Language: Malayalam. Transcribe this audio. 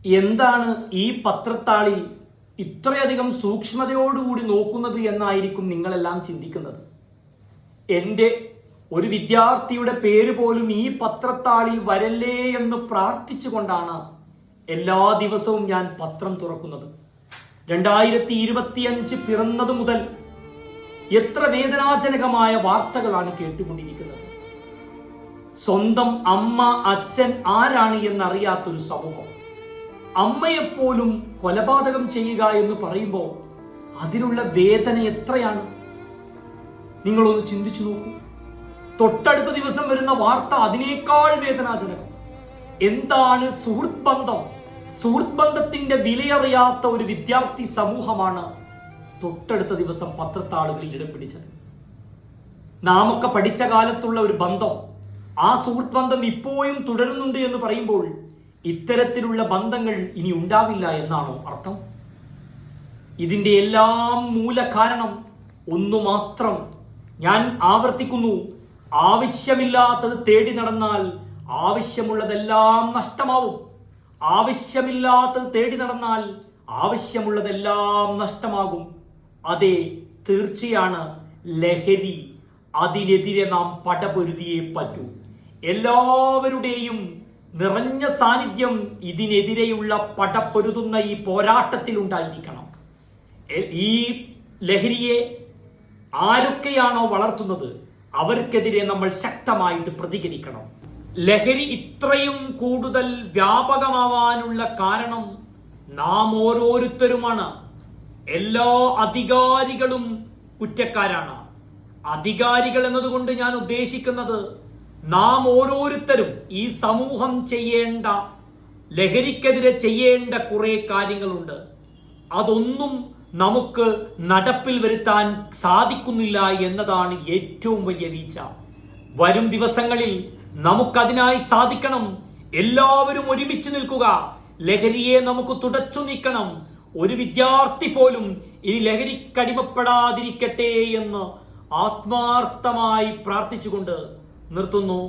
എന്താണ് ഈ പത്രത്താളിൽ ഇത്രയധികം സൂക്ഷ്മതയോടുകൂടി നോക്കുന്നത് എന്നായിരിക്കും നിങ്ങളെല്ലാം ചിന്തിക്കുന്നത്. എൻ്റെ ഒരു വിദ്യാർത്ഥിയുടെ പേര് പോലും ഈ പത്രത്താളിൽ വരല്ലേ എന്ന് പ്രാർത്ഥിച്ചുകൊണ്ടാണ് എല്ലാ ദിവസവും ഞാൻ പത്രം തുറക്കുന്നത്. 2025 പിറന്നതു മുതൽ എത്ര വേദനാജനകമായ വാർത്തകളാണ് കേട്ടുകൊണ്ടിരിക്കുന്നത്. സ്വന്തം അമ്മ അച്ഛൻ ആരാണ് എന്നറിയാത്തൊരു സമൂഹം അമ്മയെപ്പോലും കൊലപാതകം ചെയ്യുക എന്ന് പറയുമ്പോൾ അതിലുള്ള വേദന എത്രയാണ് നിങ്ങളൊന്ന് ചിന്തിച്ചു നോക്കൂ. തൊട്ടടുത്ത ദിവസം വരുന്ന വാർത്ത അതിനേക്കാൾ വേദനാജനകം. എന്താണ് സുഹൃത്ത് ബന്ധം? സുഹൃത്ത് ബന്ധത്തിന്റെ വിലയറിയാത്ത ഒരു വിദ്യാർത്ഥി സമൂഹമാണ് തൊട്ടടുത്ത ദിവസം പത്രത്താളുകളിൽ ഇടം പിടിച്ചത്. നാമൊക്കെ പഠിച്ച കാലത്തുള്ള ഒരു ബന്ധം, ആ സുഹൃത്ത് ബന്ധം ഇപ്പോഴും തുടരുന്നുണ്ട് എന്ന് പറയുമ്പോൾ ഇത്തരത്തിലുള്ള ബന്ധങ്ങൾ ഇനി ഉണ്ടാവില്ല എന്നാണോ അർത്ഥം? ഇതിന്റെ എല്ലാം മൂല കാരണം ഒന്നു മാത്രം. ഞാൻ ആവർത്തിക്കുന്നു, ആവശ്യമില്ലാത്തത് തേടി നടന്നാൽ ആവശ്യമുള്ളതെല്ലാം നഷ്ടമാവും. ആവശ്യമില്ലാത്തത് തേടി നടന്നാൽ ആവശ്യമുള്ളതെല്ലാം നഷ്ടമാകും. അതെ, തീർച്ചയാണ് ലഹരി. അതിനെതിരെ നാം പടപൊരുതിയേ പറ്റൂ. എല്ലാവരുടെയും നിറഞ്ഞ സാന്നിധ്യം ഇതിനെതിരെയുള്ള പടപൊരുതുന്ന ഈ പോരാട്ടത്തിൽ ഉണ്ടായിരിക്കണം. ഈ ലഹരിയെ ആരൊക്കെയാണോ വളർത്തുന്നത് അവർക്കെതിരെ നമ്മൾ ശക്തമായിട്ട് പ്രതികരിക്കണം. ലഹരി ഇത്രയും കൂടുതൽ വ്യാപകമാവാനുള്ള കാരണം നാം ഓരോരുത്തരുമാണ്. എല്ലാ അധികാരികളും കുറ്റക്കാരാണ്. അധികാരികൾ എന്നതുകൊണ്ട് ഞാൻ ഉദ്ദേശിക്കുന്നത് നാം ഓരോരുത്തരും ഈ സമൂഹം ചെയ്യേണ്ട, ലഹരിക്കെതിരെ ചെയ്യേണ്ട കുറെ കാര്യങ്ങളുണ്ട്. അതൊന്നും നമുക്ക് നടപ്പിൽ വരുത്താൻ സാധിക്കുന്നില്ല എന്നതാണ് ഏറ്റവും വലിയ വീഴ്ച. വരും ദിവസങ്ങളിൽ നമുക്കതിനായി സാധിക്കണം. എല്ലാവരും ഒരുമിച്ച് നിൽക്കുക. ലഹരിയെ നമുക്ക് തുടച്ചു നീക്കണം. ഒരു വിദ്യാർത്ഥി പോലും ഇനി ലഹരിക്കടിമപ്പെടാതിരിക്കട്ടെ എന്ന് ആത്മാർത്ഥമായി പ്രാർത്ഥിച്ചുകൊണ്ട് നിർത്തുന്നു.